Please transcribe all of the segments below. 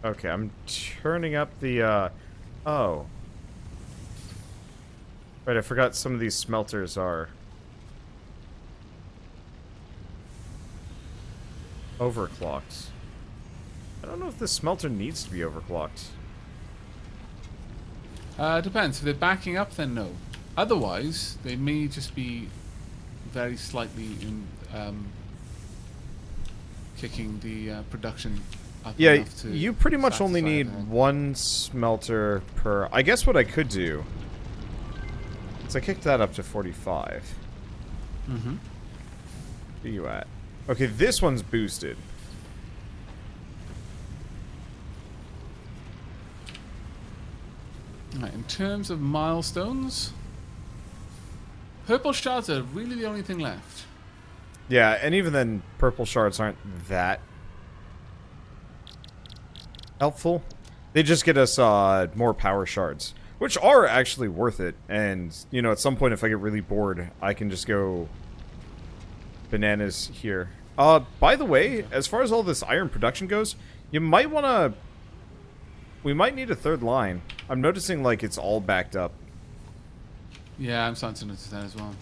Okay, I'm turning up the, oh. Right, I forgot some of these smelters are overclocked. I don't know if this smelter needs to be overclocked. Depends. If they're backing up, then no. Otherwise, they may just be very slightly kicking the production up Yeah, enough to you pretty much only satisfy need everything. one smelter per... I guess what I could do is I kicked that up to 45. Mm-hmm. Where you at? Okay, this one's boosted. Right, in terms of milestones, purple shards are really the only thing left. Yeah, and even then, purple shards aren't that helpful. They just get us more power shards, which are actually worth it. And, you know, at some point if I get really bored, I can just go bananas here. By the way, as far as all this iron production goes, you might want to... We might need a third line. I'm noticing, like, it's all backed up. Yeah, I'm starting to notice that as well.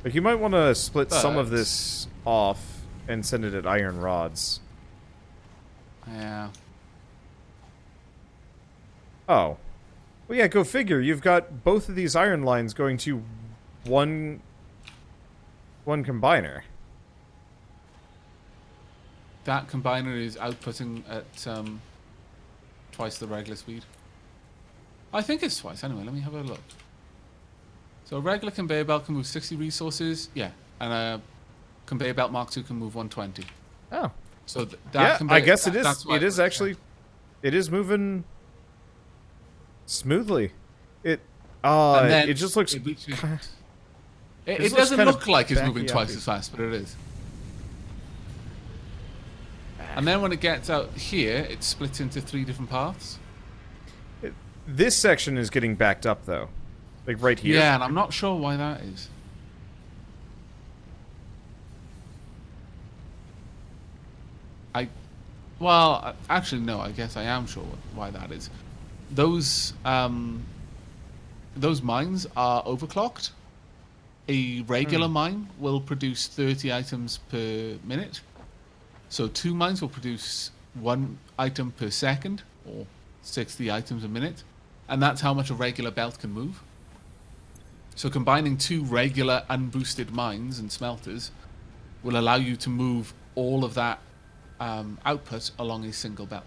Like, you might want to split some of But- this off and send it at iron rods. Yeah. Oh. Well, yeah, go figure. You've got both of these iron lines going to one combiner. That combiner is outputting at twice the regular speed. I think it's twice. Anyway, let me have a look. So a regular conveyor belt can move 60 resources. Yeah. And a conveyor belt Mark II can move 120. Oh. So that Yeah, conveyor, I guess it is. that's why It is actually... It is moving smoothly. It... And then it just looks... it reaches- kinda- It looks doesn't kind of look like it's moving twice backy-uppy. as fast, but it is. And then when it gets out here, it splits into 3 different paths. This section is getting backed up, though. Like, right here. Yeah, and I'm not sure why that is. Well, actually, no. I guess I am sure why that is. Those mines are overclocked. A regular mine will produce 30 items per minute. So 2 mines will produce 1 item per second, or 60 items a minute. And that's how much a regular belt can move. So combining 2 regular unboosted mines and smelters will allow you to move all of that output along a single belt.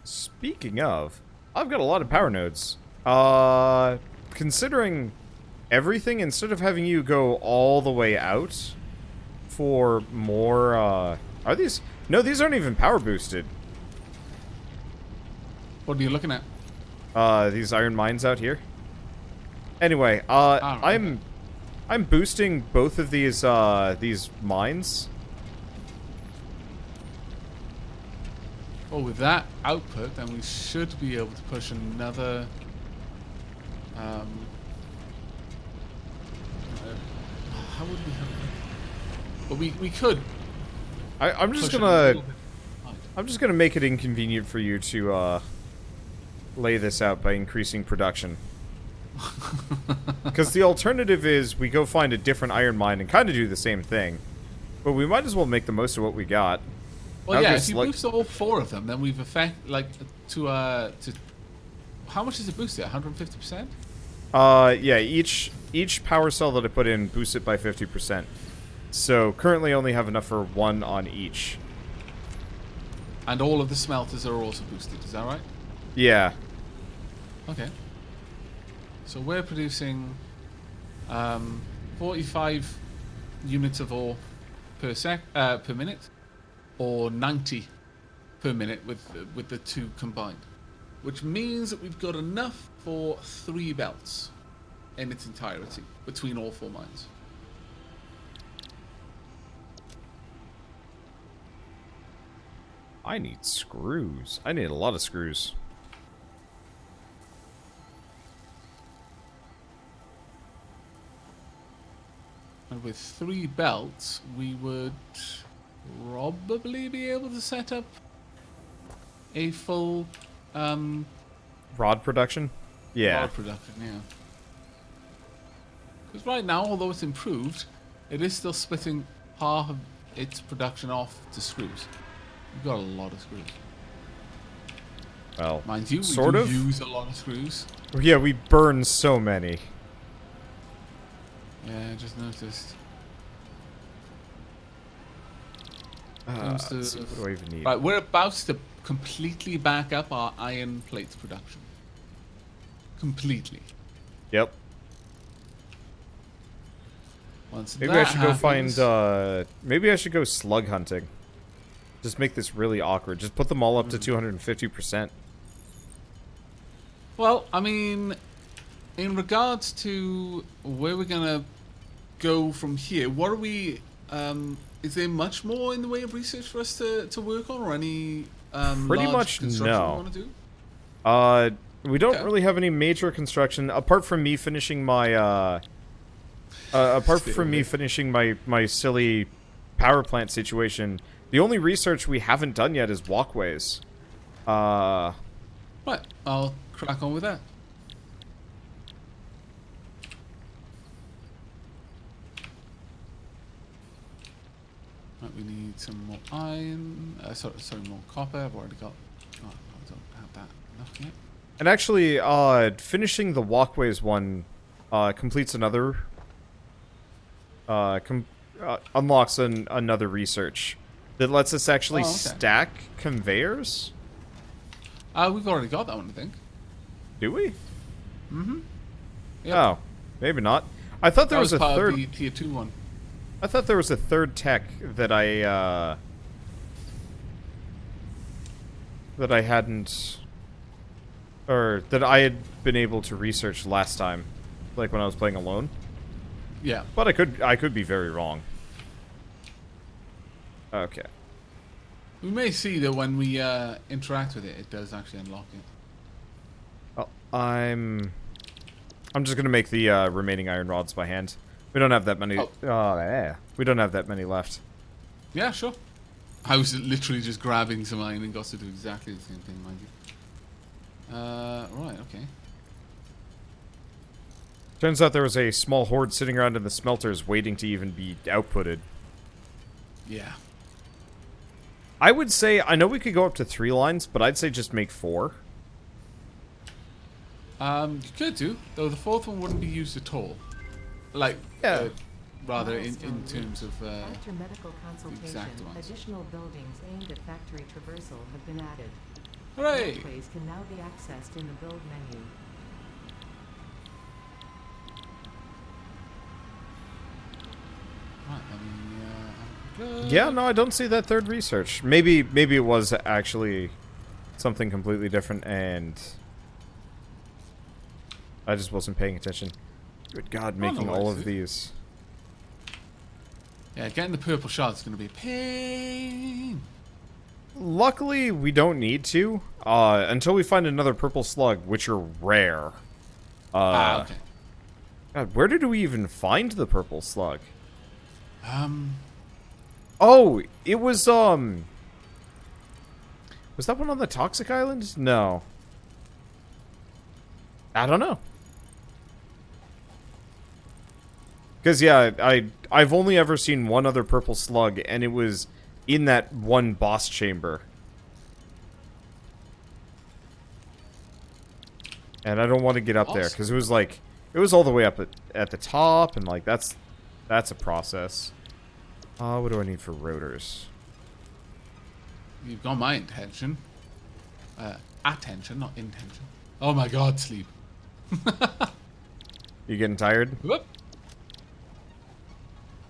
Speaking of, I've got a lot of power nodes. Considering everything, instead of having you go all the way out for more, are these? No, these aren't even power boosted. What are you looking at? These iron mines out here. Anyway, okay. I'm boosting both of these mines. Well, with that output, then we should be able to push another. How would we have? But we could. I'm just push it a gonna little bit behind. I'm just gonna make it inconvenient for you to lay this out by increasing production. Because the alternative is we go find a different iron mine and kind of do the same thing, but we might as well make the most of what we got. Well, I'll yeah. just If you boost all 4 of them, then we've to how much is it boosted? 150%. Yeah, each power cell that I put in boosts it by 50%. So currently only have enough for 1 on each. And all of the smelters are also boosted. Is that right? Yeah. Okay. So we're producing 45 units of ore per minute, or 90 per minute with the 2 combined, which means that we've got enough for 3 belts in its entirety between all 4 mines. I need screws. I need a lot of screws. And with 3 belts, we would... probably be able to set up a full Rod production? Yeah. rod production, yeah. Because right now, although it's improved, it is still splitting half of its production off to screws. We've got a lot of screws. Well, Mind you, we sort do of. use a lot of screws. Yeah, we burn so many. Yeah, I just noticed. Let's see, what do I even need? Right, we're about to completely back up our iron plate production. Completely. Yep. Once Maybe that I should go happens- find, maybe I should go slug hunting. Just make this really awkward. Just put them all up to 250%. Well, I mean, in regards to where we're gonna go from here, what are we? Is there much more in the way of research for us to work on, or any Pretty large much construction no. we want to do? We don't Okay. really have any major construction apart from me finishing my my silly power plant situation. The only research we haven't done yet is walkways. Right, I'll crack on with that. Right, we need some more iron. Sorry, more copper. I've already got. Oh, I don't have that enough yet. And actually, finishing the walkways one completes another unlocks another research that lets us actually Oh, okay. stack conveyors. We've already got that one, I think. Do we? Mm-hmm. Yep. Oh, maybe not. I thought there That was a part third. of the tier 2 one. I thought there was a third tech that I hadn't, or that I had been able to research last time, like when I was playing alone. Yeah. But I could be very wrong. Okay. We may see that when we interact with it, it does actually unlock it. Well, I'm just gonna make the remaining iron rods by hand. We don't have that many. Oh. We don't have that many left. Yeah, sure. I was literally just grabbing some iron and got to do exactly the same thing, mind you. Right, okay. Turns out there was a small horde sitting around in the smelters waiting to even be outputted. Yeah. I would say, I know we could go up to 3 lines, but I'd say just make 4. You could do, though the fourth one wouldn't be used at all. Like, Yeah. rather in terms of After medical consultation, exact ones. additional buildings aimed at factory traversal have been added. Hooray! Walkways can now be accessed in the build menu. Right, let me, Yeah, no, I don't see that third research. Maybe it was actually something completely different, and I just wasn't paying attention. Good God, making all of these. Yeah, getting the purple shard is going to be a pain. Luckily, we don't need to, until we find another purple slug, which are rare. Okay. God, where did we even find the purple slug? Oh, it was, was that one on the Toxic Island? No. I don't know. Because, yeah, I've only ever seen one other purple slug, and it was in that one boss chamber. And I don't want to get up there, because it was like, it was all the way up at the top, and like, that's a process. What do I need for rotors? You've got my intention. Attention, not intention. Oh my god, sleep. You getting tired? Whoop.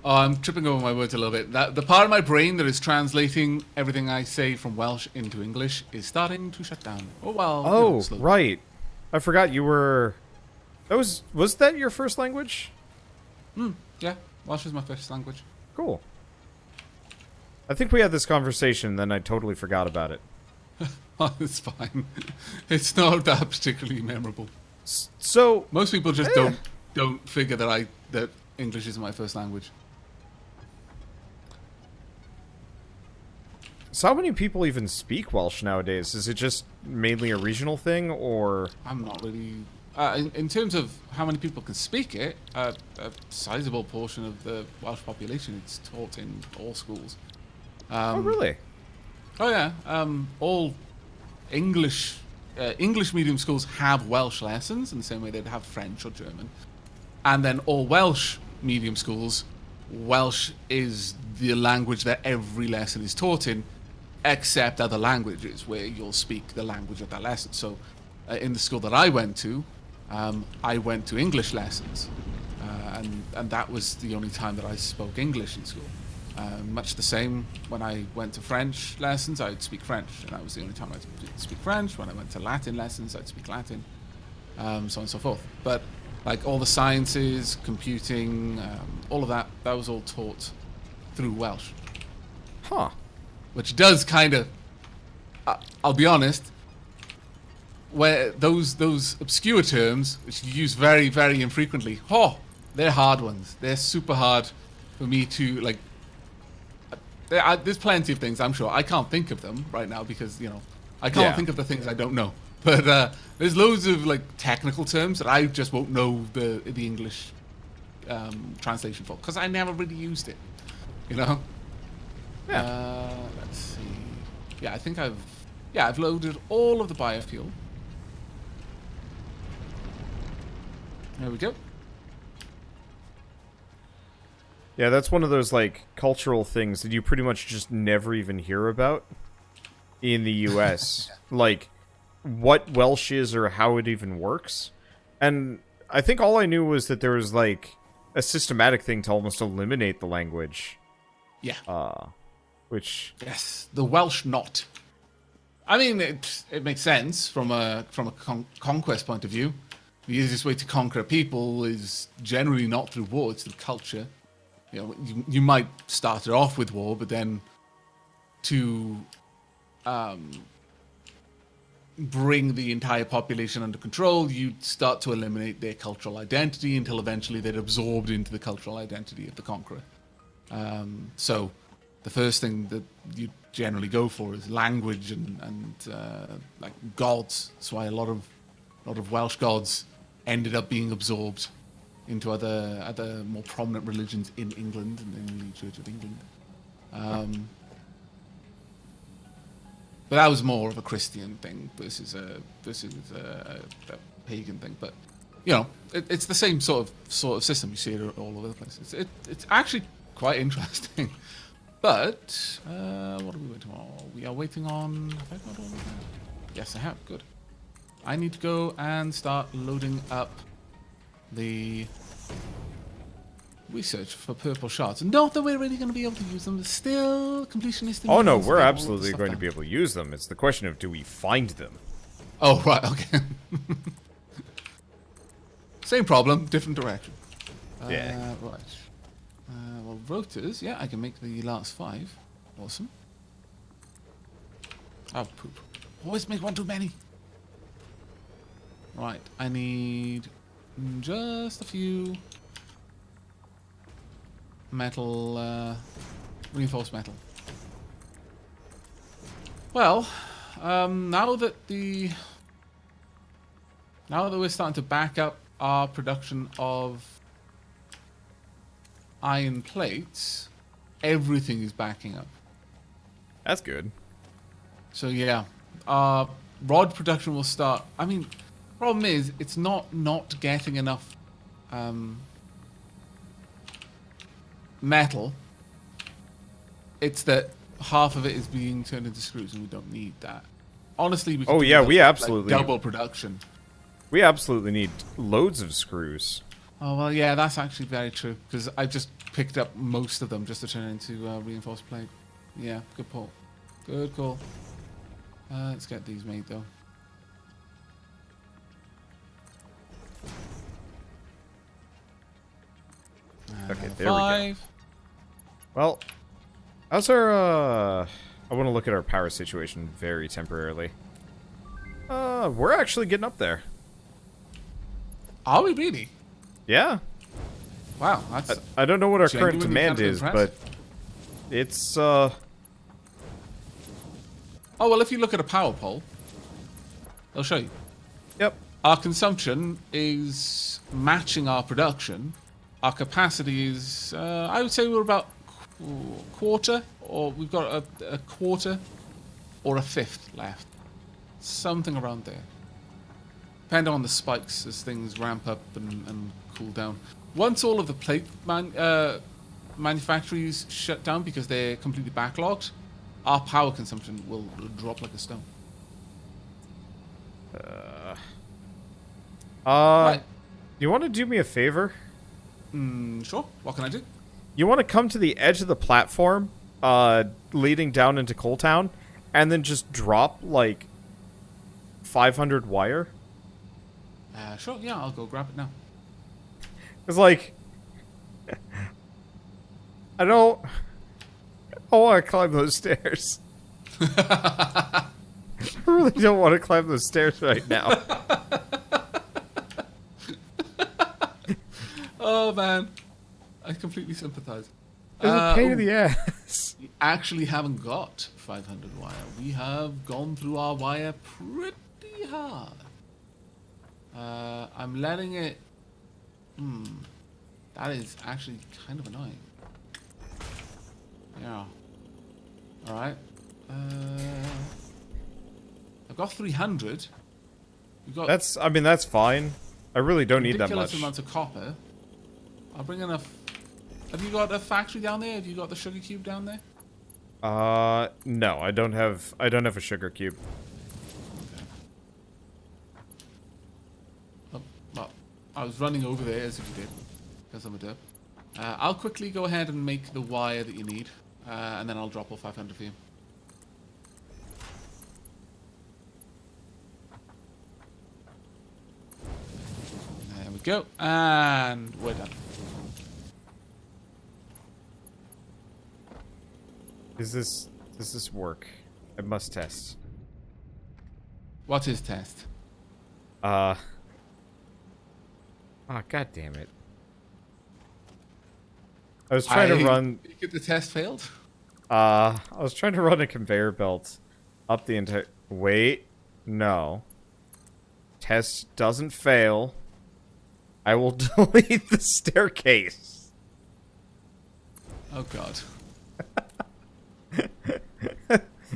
Oh, I'm tripping over my words a little bit. The part of my brain that is translating everything I say from Welsh into English is starting to shut down. Oh well. Oh, slowly. right. I forgot you were... Was that your first language? Yeah, Welsh is my first language. Cool. I think we had this conversation, then I totally forgot about it. Oh, it's fine. It's not that particularly memorable. So, Most people just don't figure that English isn't my first language. So how many people even speak Welsh nowadays? Is it just mainly a regional thing, or... I'm not really... in terms of how many people can speak it, a sizable portion of the Welsh population is taught in all schools. oh, really? Oh yeah, all English medium schools have Welsh lessons in the same way they'd have French or German, and then all Welsh medium schools, Welsh is the language that every lesson is taught in, except other languages where you'll speak the language of that lesson. So, in the school that I went to English lessons, and that was the only time that I spoke English in school. Much the same when I went to French lessons, I'd speak French, and that was the only time I'd speak French. When I went to Latin lessons, I'd speak Latin, so on and so forth. But like all the sciences, computing, all of that was all taught through Welsh. Huh. Which does kind of, I'll be honest, where those obscure terms, which you use very, very infrequently, they're hard ones. They're super hard for me to, like, there's plenty of things, I'm sure. I can't think of them right now because, I can't think of the things I don't know. But there's loads of, like, technical terms that I just won't know the English translation for because I never really used it, Yeah. Let's see. Yeah, I think I've loaded all of the biofuel. There we go. Yeah, that's one of those, like, cultural things that you pretty much just never even hear about in the US. Like, what Welsh is or how it even works. And I think all I knew was that there was, like, a systematic thing to almost eliminate the language. Yeah. Which... Yes, the Welsh not. I mean, it makes sense from a conquest point of view. The easiest way to conquer a people is generally not through war, it's through culture. You might start it off with war, but then to bring the entire population under control, you'd start to eliminate their cultural identity until eventually they're absorbed into the cultural identity of the conqueror. So the first thing that you generally go for is language and like gods. That's why a lot of Welsh gods ended up being absorbed into other more prominent religions in England and in the Church of England. But that was more of a Christian thing versus a pagan thing. But it's the same sort of system. You see it all over the place. It's actually quite interesting. But what are we waiting on? We are waiting on. Have I got all of that? Yes, I have. Good. I need to go and start loading up the research for purple shards. Not that we're really going to be able to use them. There's still completionist. Oh no, we're absolutely going to be able to use them. It's the question of do we find them? Oh right, okay. Same problem, different direction. Yeah. Right. Well, rotors. Yeah, I can make the last 5. Awesome. Oh poop! Always make one too many. Right, I need just a few metal, reinforced metal. Well, now that we're starting to back up our production of iron plates, everything is backing up. That's good. So yeah, our rod production will start. I mean, problem is it's not getting enough metal. It's that half of it is being turned into screws, and we don't need that. Honestly, we. We absolutely double production. We absolutely need loads of screws. Oh well, yeah, that's actually very true because I've just picked up most of them just to turn into reinforced plate. Yeah, good call. Good call. Let's get these made though. Okay, there we go. Well, how's our, I want to look at our power situation very temporarily. We're actually getting up there. Are we really? Yeah. Wow, that's... I don't know what our current genuinely demand kind of is, impressive. but it's, Oh, well, if you look at a power pole, I'll show you. Yep. Our consumption is matching our production. Our capacity is, I would say we're about quarter, or we've got a quarter or a fifth left. Something around there. Depending on the spikes as things ramp up and cool down. Once all of the plate manufactories shut down because they're completely backlogged, our power consumption will drop like a stone. Right. You want to do me a favor? Sure. What can I do? You want to come to the edge of the platform, leading down into Coal Town, and then just drop, like, 500 wire? Sure. Yeah, I'll go grab it now. It's like... I don't want to climb those stairs. I really don't want to climb those stairs right now. Oh, man. I completely sympathize. It's a pain in the ass. We actually haven't got 500 wire. We have gone through our wire pretty hard. I'm letting it... That is actually kind of annoying. Yeah. Alright. I've got 300. We've got that's fine. I really don't need that much. ridiculous amounts of copper. I'll bring enough... Have you got a factory down there? Have you got the sugar cube down there? No, I don't have a sugar cube. Okay. Oh, well, I was running over there as if you did, because I'm a derp. I'll quickly go ahead and make the wire that you need, and then I'll drop all 500 for you. There we go, and we're done. Does this work? I must test. What's his test? Ah, god damn it. I was trying to run... The test failed? I was trying to run a conveyor belt up the entire... Wait. No. Test doesn't fail. I will delete the staircase. Oh, God.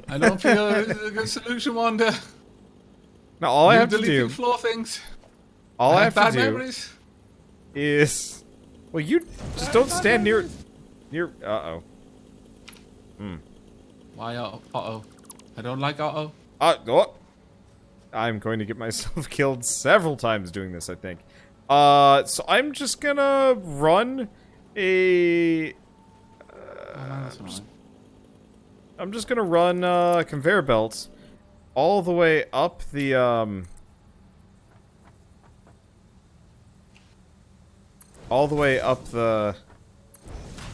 I don't feel it's a good solution, Wanda. No, all I have to deleting do... floor things. All I have to bad do memories. is... Well, you just don't stand near... Uh-oh. Why uh-oh? I don't like uh-oh. Oh. I'm going to get myself killed several times doing this, I think. So I'm just gonna run a... I'm just gonna run conveyor belts all the way up the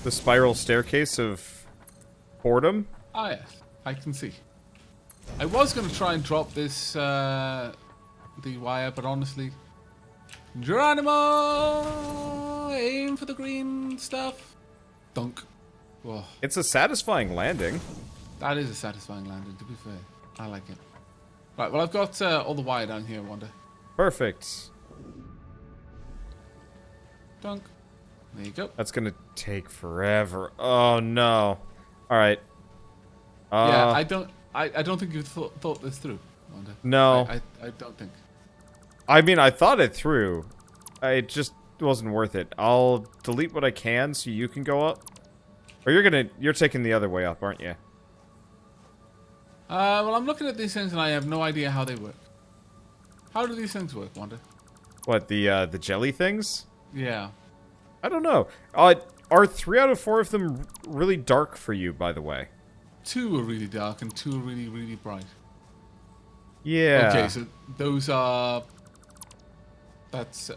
spiral staircase of boredom. Ah, yes, I can see. I was gonna try and drop this the wire, but honestly, Geronimo, aim for the green stuff. Dunk. Whoa. It's a satisfying landing. That is a satisfying landing, to be fair. I like it. Right, well, I've got all the wire down here, Wanda. Perfect. Dunk. There you go. That's gonna take forever. Oh no. All right. Yeah, I don't think you thought this through, Wanda. No. I don't think. I mean, I thought it through. It just wasn't worth it. I'll delete what I can so you can go up. Or you're taking the other way up, aren't you? Well, I'm looking at these things and I have no idea how they work. How do these things work, Wanda? What, the jelly things? Yeah. I don't know. Are 3 out of 4 of them really dark for you, by the way? 2 are really dark and 2 are really, really bright. Yeah. Okay, so those are... That's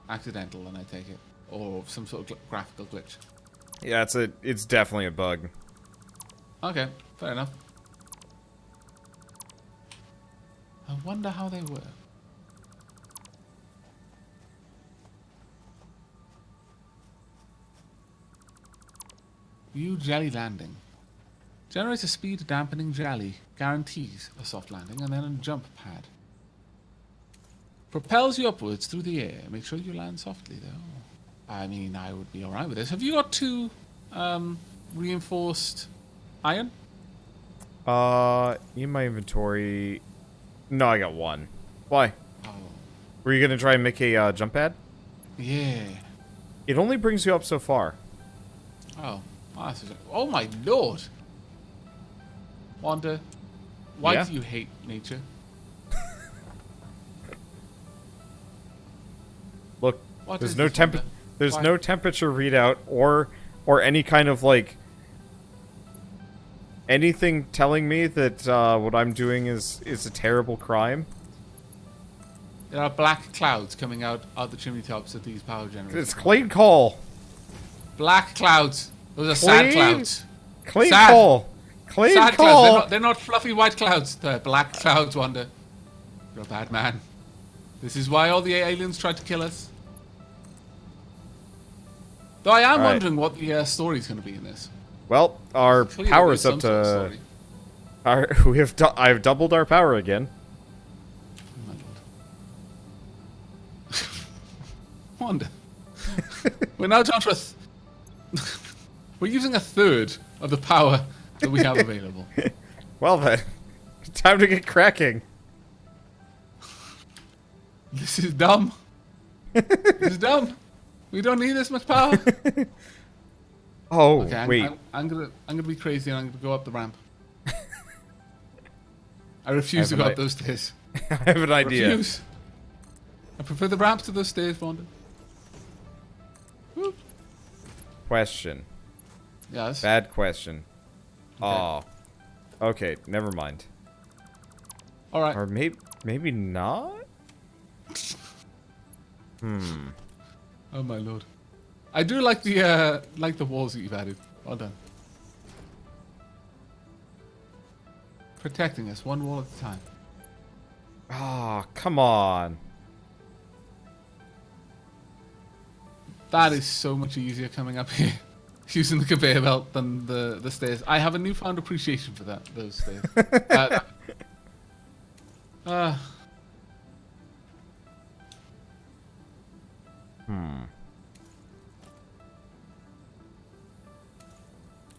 accidental, and I take it. Or some sort of graphical glitch. Yeah, it's definitely a bug. Okay, fair enough. I wonder how they work. View jelly landing. Generates a speed dampening jelly. Guarantees a soft landing and then a jump pad. Propels you upwards through the air. Make sure you land softly though. I mean, I would be alright with this. Have you got 2 reinforced iron? In my inventory... No, I got 1. Why? Oh. Were you gonna try and make a jump pad? Yeah. It only brings you up so far. Oh. Oh my lord. Wanda, why Yeah? do you hate nature? Look, What there's is no this, Wanda? there's Why? no temperature readout or any kind of like anything telling me that what I'm doing is a terrible crime. There are black clouds coming out the chimney tops of these power generators. It's clean call. Black clouds. Those are sad Clean? clouds. Clean Sad. call. Clean Sad call. clouds. They're not fluffy white clouds. They're black clouds, Wanda. You're a bad man. This is why all the aliens tried to kill us. Though I am All right. wondering what the story's going to be in this. Well, our Clearly power's there's up some sort of to story. I've doubled our power again. Oh my lord. Wanda. We're now down to we're using a third of the power that we have available. Well then, time to get cracking. This is dumb. This is dumb. We don't need this much power. Oh, Okay, wait. I'm gonna be crazy and I'm gonna go up the ramp. I refuse to have go an up those stairs. I have an idea. Refuse. I prefer the ramp to those stairs, Wanda. Woo. Question. Yes. Bad question. Okay. Oh. Okay, never mind. All right. Or maybe not? Hmm. Oh my lord. I do like the walls that you've added. Well done. Protecting us one wall at a time. Ah, come on. That is so much easier coming up here using the conveyor belt than the stairs. I have a newfound appreciation for those stairs.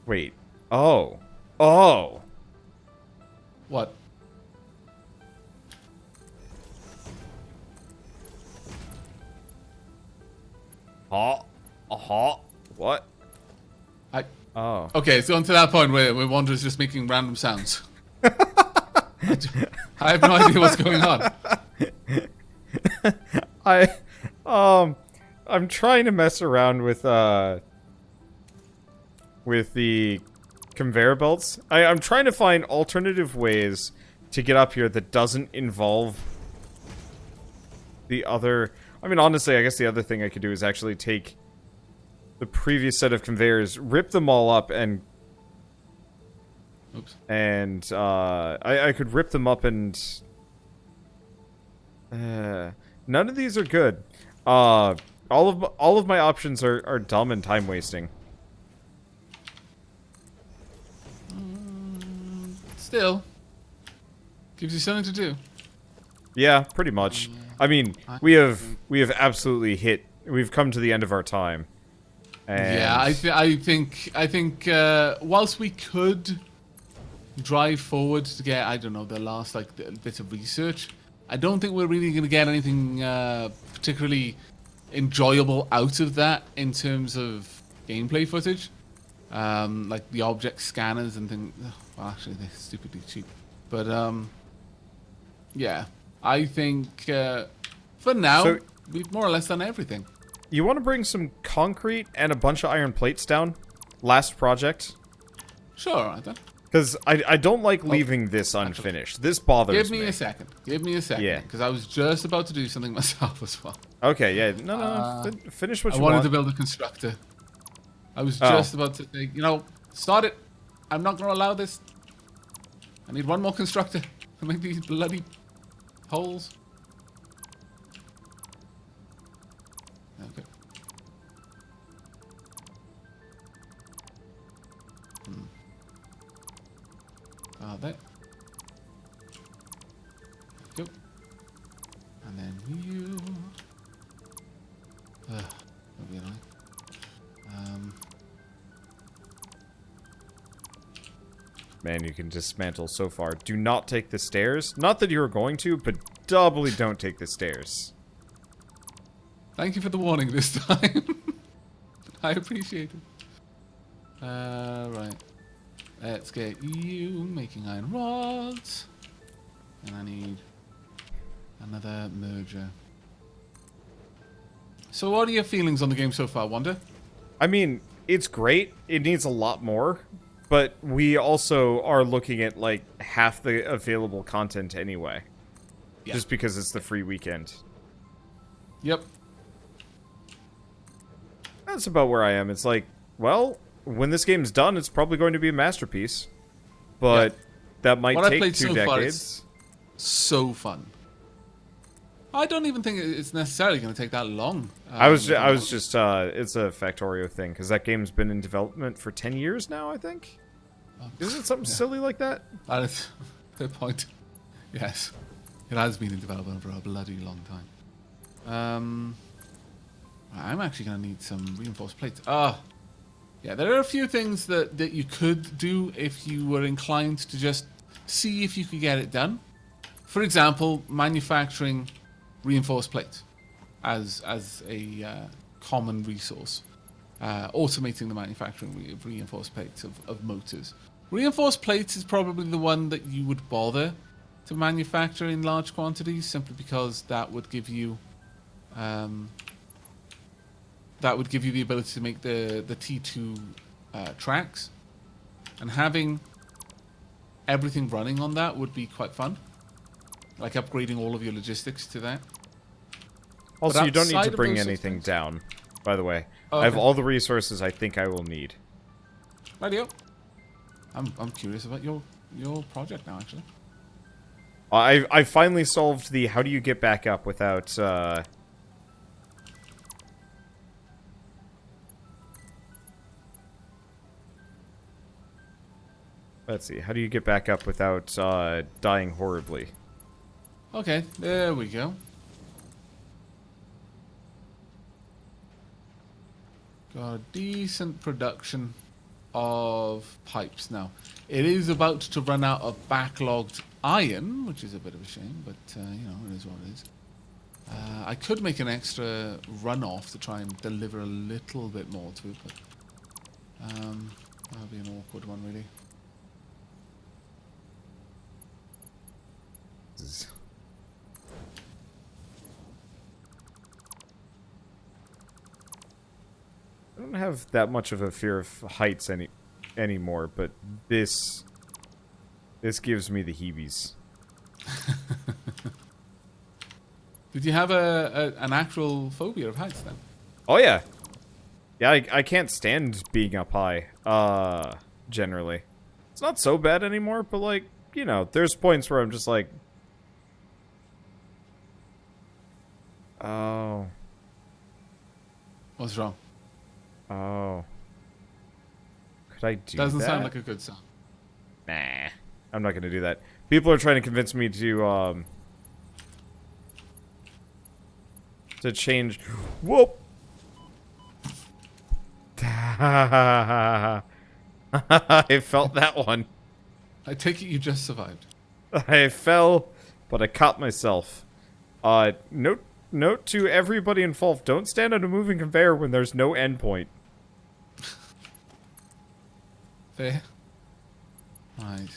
Wait. Oh. Oh. What? What? I Oh. Okay, it's gone to that point where Wanderer's just making random sounds. I have no idea what's going on. I'm trying to mess around with the conveyor belts. I'm trying to find alternative ways to get up here that doesn't involve the other... I mean, honestly, I guess the other thing I could do is actually take the previous set of conveyors, rip them all up, and... Oops. And, I could rip them up and... none of these are good. All of my options are dumb and time-wasting. Still, gives you something to do. Yeah, pretty much. I mean, we have absolutely we've come to the end of our time. And Yeah, I think whilst we could drive forward to get, I don't know, the last bits of research, I don't think we're really going to get anything particularly enjoyable out of that in terms of gameplay footage. Like the object scanners and things. Well, actually, they're stupidly cheap. But yeah, I think for now So- we've more or less done everything. you want to bring some concrete and a bunch of iron plates down? Last project? Sure, I don't. Because I don't like leaving this unfinished. This bothers Give me. me a second. Give me a second. Yeah. Because I was just about to do something myself as well. Okay, yeah. No. Finish what I you wanted want. to build a constructor. I was Oh. just about to say, start it. I'm not going to allow this. I need one more constructor to make these bloody holes. Okay. There. Go. And then you. That'll be annoying. Man, you can dismantle so far. Do not take the stairs. Not that you were going to, but doubly don't take the stairs. Thank you for the warning this time. I appreciate it. Right. Let's get you making iron rods. And I need another merger. So what are your feelings on the game so far, Wanda? I mean, it's great. It needs a lot more. But we also are looking at, like, half the available content anyway. Yeah. Just because it's the free weekend. Yep. That's about where I am. It's like, well, when this game's done, it's probably going to be a masterpiece. But that might What I've take played 2 so far decades. is so fun. I don't even think it's necessarily going to take that long. I was just, it's a Factorio thing, because that game's been in development for 10 years now, I think? Isn't it something silly like that? That is the point. Yes. It has been in development for a bloody long time. I'm actually going to need some reinforced plates. Yeah, there are a few things that you could do if you were inclined to just see if you could get it done. For example, manufacturing reinforced plates as a common resource. Automating the manufacturing of reinforced plates of motors. Reinforced plates is probably the one that you would bother to manufacture in large quantities, simply because that would give you the ability to make the T2 tracks, and having everything running on that would be quite fun. Like upgrading all of your logistics to that. Also, you don't need outside to of bring those anything things- down, by the way. Oh, I have okay. all the resources I think I will need. Radio. I'm curious about your project now, actually. I finally solved the how do you get back up without, Let's see, how do you get back up without, dying horribly? Okay, there we go. Got a decent production of pipes now. It is about to run out of backlogged iron, which is a bit of a shame, but you know, it is what it is. I could make an extra runoff to try and deliver a little bit more to it, but that would be an awkward one, really. I don't have that much of a fear of heights anymore, but this gives me the heebies. Did you have an actual phobia of heights then? Oh yeah. Yeah, I can't stand being up high, generally. It's not so bad anymore, but like, you know, there's points where I'm just like, oh. What's wrong? Oh. Could I do Doesn't that? sound like a good sound. Nah. I'm not gonna do that. People are trying to convince me to change. Whoop! I felt that one. I take it you just survived. I fell, but I caught myself. Note to everybody involved, don't stand on a moving conveyor when there's no endpoint. There. Right.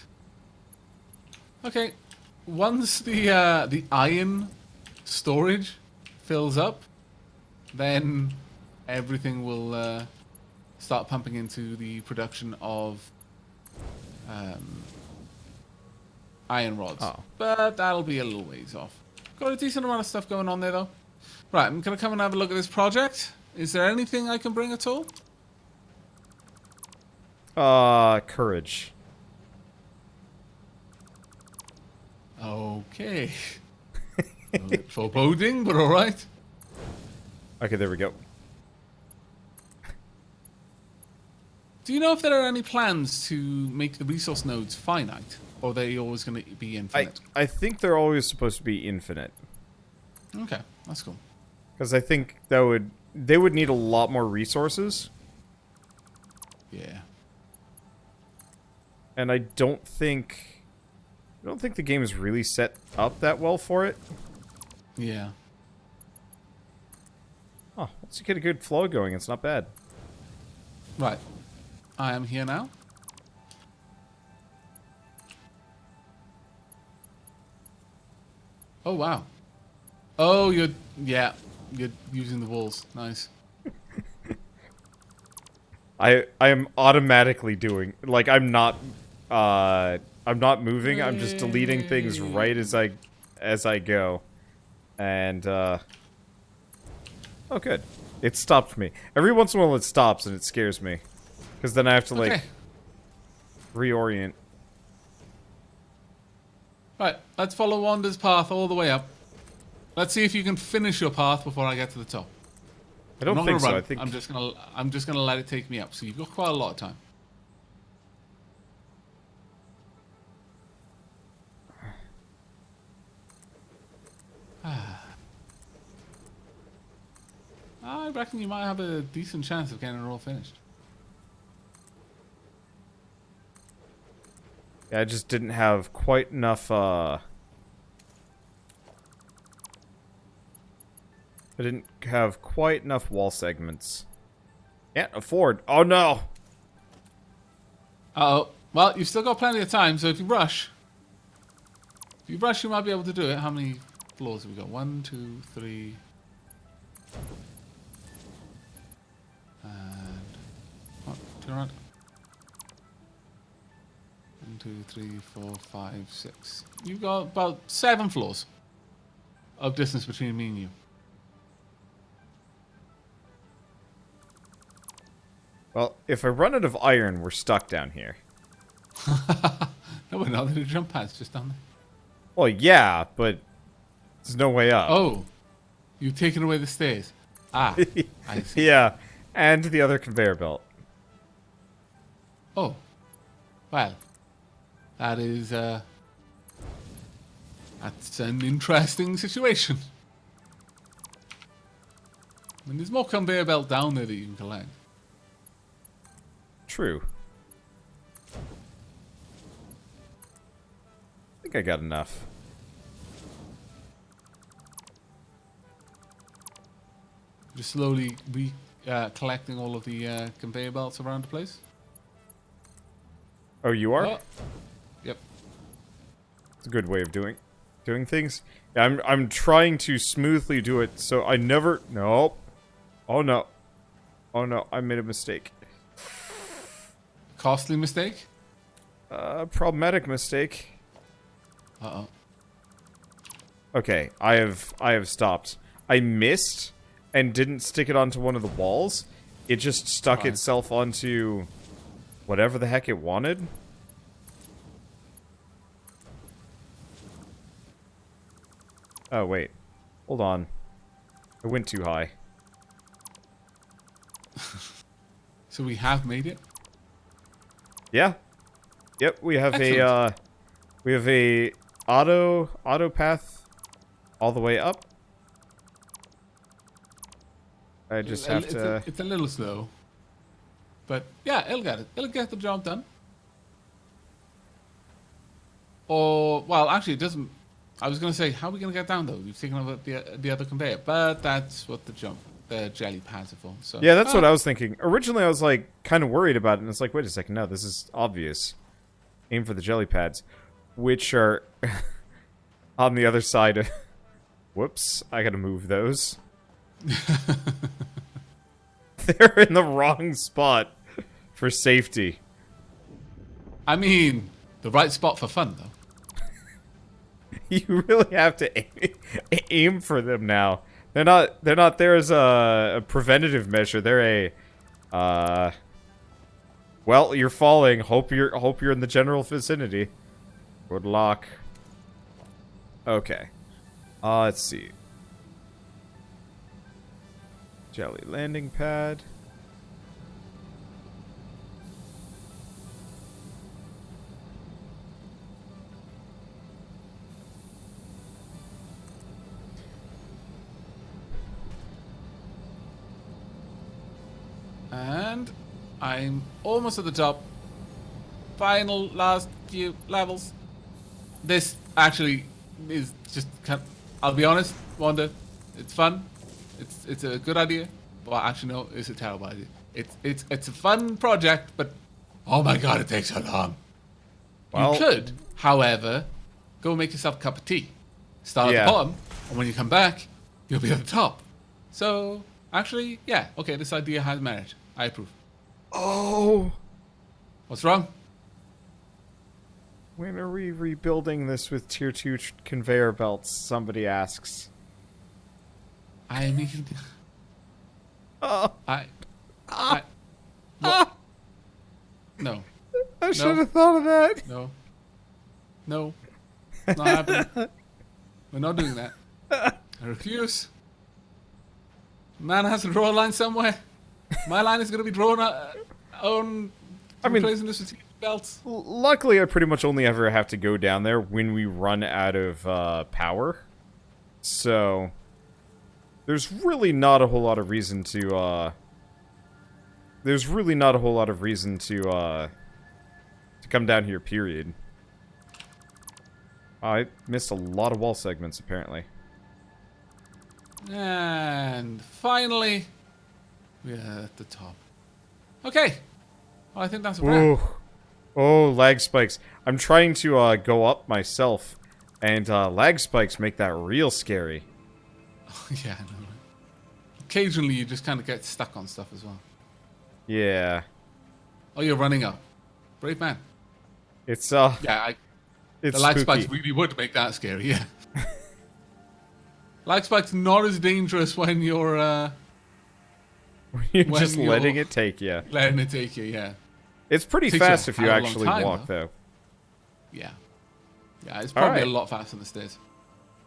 Okay. Once the iron storage fills up, then everything will start pumping into the production of iron rods. Oh. But that'll be a little ways off. Got a decent amount of stuff going on there, though. Right, I'm going to come and have a look at this project. Is there anything I can bring at all? Courage. Okay. A bit foreboding, but alright. Okay, there we go. Do you know if there are any plans to make the resource nodes finite? Or are they always going to be infinite? I think they're always supposed to be infinite. Okay, that's cool. Because I think they would need a lot more resources. Yeah. And I don't think the game is really set up that well for it. Yeah. Oh, once you get a good flow going, it's not bad. Right. I am here now. Oh, wow. Oh, you're using the walls. Nice. I am automatically doing, like, I'm not moving, I'm just deleting things right as I go. And oh good. It stopped me. Every once in a while it stops and it scares me. Because then I have to like reorient. Right, let's follow Wanda's path all the way up. Let's see if you can finish your path before I get to the top. I don't I'm not think gonna so. run. I think I'm just gonna let it take me up. So you've got quite a lot of time. I reckon you might have a decent chance of getting it all finished. yeah, I just didn't have quite enough I didn't have quite enough wall segments. Can't afford. Oh no. Uh-oh. Well, you've still got plenty of time, so if you rush, you might be able to do it. How many floors have we got? 1, 2, 3. And... Oh, turn around. 1, 2, 3, 4, 5, 6. You've got about 7 floors of distance between me and you. Well, if I run out of iron, we're stuck down here. No, we're not. There are jump pads just down there. Well, yeah, but there's no way up. Oh, you've taken away the stairs. Ah, I see. Yeah, and the other conveyor belt. Oh, well, that is, that's an interesting situation. I mean, there's more conveyor belt down there that you can collect. True. I think I got enough. Just slowly collecting all of the conveyor belts around the place. Oh, you are? Oh. Yep. It's a good way of doing things. Yeah, I'm trying to smoothly do it, so I never. Nope. Oh no. Oh no, I made a mistake. Costly mistake? Problematic mistake. Uh-oh. Okay, I have stopped. I missed and didn't stick it onto one of the walls. It just stuck Fine. itself onto whatever the heck it wanted. Oh, wait. Hold on. I went too high. So we have made it? Yeah. Yep, we have Excellent. a auto path all the way up. I just have to It's a little slow. But yeah, it'll get it. It'll get the job done. Or, well, actually, it doesn't. I was going to say, how are we going to get down, though? You've taken over the other conveyor. But that's what the jelly pads are for. So. Yeah, that's what I was thinking. Originally, I was like kind of worried about it, and it's like, wait a second, no, this is obvious. Aim for the jelly pads, which are on the other side of. Whoops! I gotta move those. They're in the wrong spot for safety. I mean, the right spot for fun, though. You really have to aim for them now. They're not there as a preventative measure. They're a well, you're falling. Hope you're in the general vicinity. Good luck. Okay. Let's see. Jelly landing pad. I'm almost at the top. Final last few levels. This actually is just I'll be honest, Wanda, it's fun. It's a good idea. Well, actually no, it's a terrible idea. It's a fun project, but oh my god, it takes so long. Well, you could, however, go make yourself a cup of tea. Start at the bottom, and when you come back, you'll be at the top. So, actually, yeah, okay, this idea has merit. I approve. Oh. What's wrong? When are we rebuilding this with tier 2 conveyor belts? Somebody asks. I mean... Oh. What? No. I should have thought of that. No. No. Not happening. We're not doing that. I refuse. Man has to draw a line somewhere. My line is going to be drawn on replacing this with tier belts. Luckily, I pretty much only ever have to go down there when we run out of power. So, there's really not a whole lot of reason to, to come down here, period. I missed a lot of wall segments, apparently. And finally, we're at the top. Okay. Well, I think that's a wrap. Oh, lag spikes. I'm trying to go up myself, and lag spikes make that real scary. Yeah, I know. Occasionally, you just kind of get stuck on stuff as well. Yeah. Oh, you're running up. Brave man. It's, Yeah, it's the lag spooky. spikes really would make that scary, yeah. Lag spikes not as dangerous when you're, You're when just you're letting it take you. letting it take you, yeah. It's pretty Takes you fast if you a long actually time, walk, though. Yeah. Yeah, it's probably Alright. a lot faster than the stairs.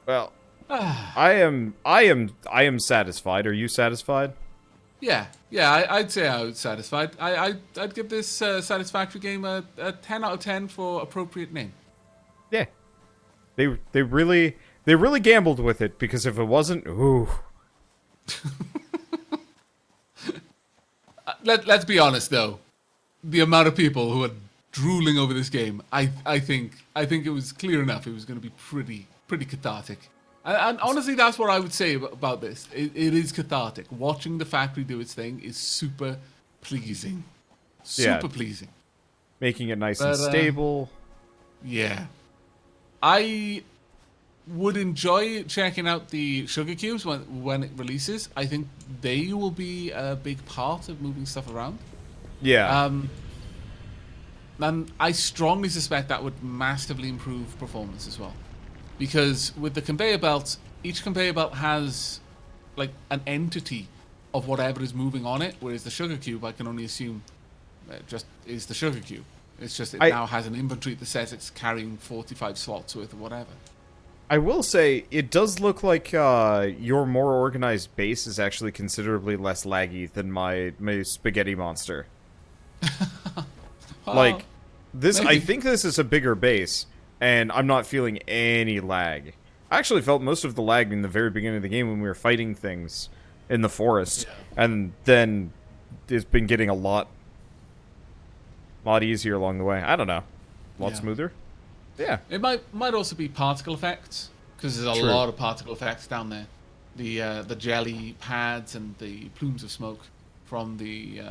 Well, I am satisfied. Are you satisfied? Yeah, I'd say I was satisfied. I'd give this Satisfactory game a 10 out of 10 for appropriate name. Yeah. They really gambled with it, because if it wasn't, ooh. Let's be honest though, the amount of people who are drooling over this game, I think it was clear enough it was going to be pretty cathartic. And honestly, that's what I would say about this. It is cathartic. Watching the factory do its thing is super pleasing. Super pleasing. Making it nice and stable. Yeah. I would enjoy checking out the sugar cubes when it releases. I think they will be a big part of moving stuff around. Yeah. And I strongly suspect that would massively improve performance as well. Because with the conveyor belts, each conveyor belt has like an entity of whatever is moving on it, whereas the sugar cube, I can only assume, just is the sugar cube. It's just now has an inventory that says it's carrying 45 slots worth of whatever. I will say, it does look like your more organized base is actually considerably less laggy than my spaghetti monster. Like, this, maybe. I think this is a bigger base, and I'm not feeling any lag. I actually felt most of the lag in the very beginning of the game when we were fighting things in the forest, and then it's been getting a lot easier along the way. I don't know. A lot smoother. Yeah. It might also be particle effects, because there's a True. lot of particle effects down there. The jelly pads and the plumes of smoke from the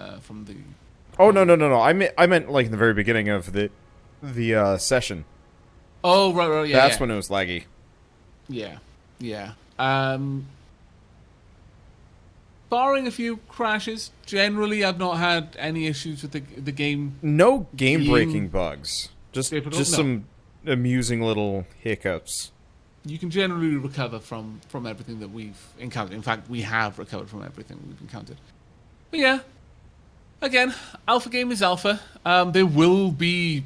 Oh, no. I meant like in the very beginning of the session. Oh, right, yeah. That's yeah. when it was laggy. Yeah. Barring a few crashes, generally I've not had any issues with the game. No game-breaking bugs. Just Difficult? No. some amusing little hiccups. You can generally recover from everything that we've encountered. In fact, we have recovered from everything we've encountered. But yeah, again, alpha game is alpha. There will be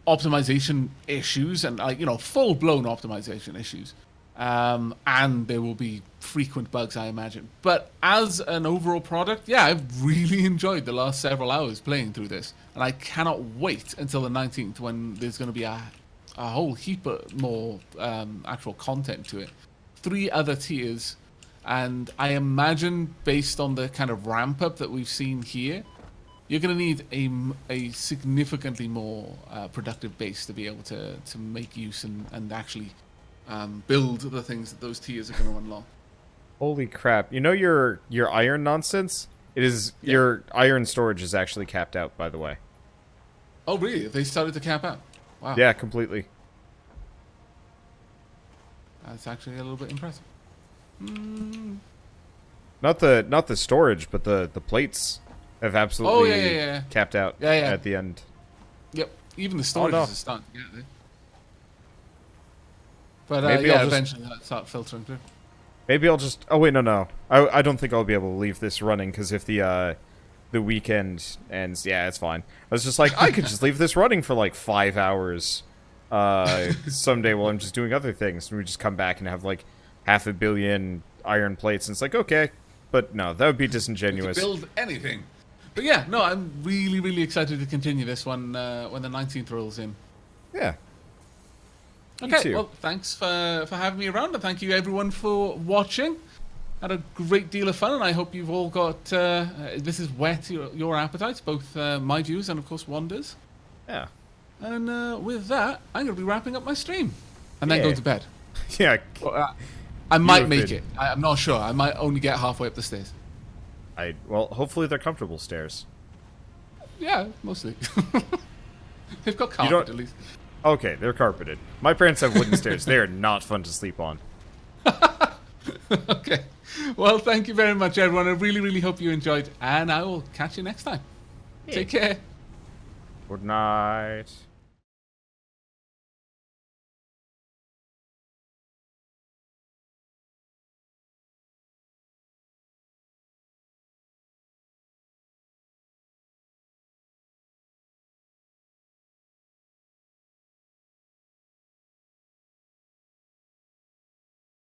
optimization issues and full-blown optimization issues. And there will be frequent bugs, I imagine. But as an overall product, yeah, I've really enjoyed the last several hours playing through this. And I cannot wait until the 19th when there's going to be a whole heap of more actual content to it. 3 other tiers. And I imagine, based on the kind of ramp-up that we've seen here, you're going to need a significantly more productive base to be able to make use and actually build the things that those tiers are going to unlock. Holy crap! You know your iron nonsense? It is your iron storage is actually capped out. By the way. Oh really? They started to cap out. Wow. Yeah, completely. That's actually a little bit impressive. Not the storage, but the plates have absolutely capped out at the end. Yep. Even the storage is starting to get there. But Maybe I'll eventually that'll start filtering through. Maybe I'll just... Oh, wait, no. I don't think I'll be able to leave this running, because if the weekend ends... Yeah, it's fine. I was just like, I could just leave this running for, like, 5 hours someday while I'm just doing other things, and we just come back and have, like, 500 million iron plates, and it's like, okay. But no, that would be disingenuous. To build anything. But yeah, no, I'm really, really excited to continue this one when the 19th rolls in. Yeah. Okay, well, thanks for having me around, and thank you everyone for watching. Had a great deal of fun, and I hope you've all got this has whet your appetites, both my viewers and of course Wanda's. Yeah. And with that, I'm going to be wrapping up my stream and then go to bed. Yeah. Well, I might make it. I'm not sure. I might only get halfway up the stairs. Well, hopefully they're comfortable stairs. Yeah, mostly. They've got carpet at least. Okay, they're carpeted. My parents have wooden stairs. They are not fun to sleep on. Okay. Well, thank you very much, everyone. I really, really hope you enjoyed, and I will catch you next time. Take care. Good night.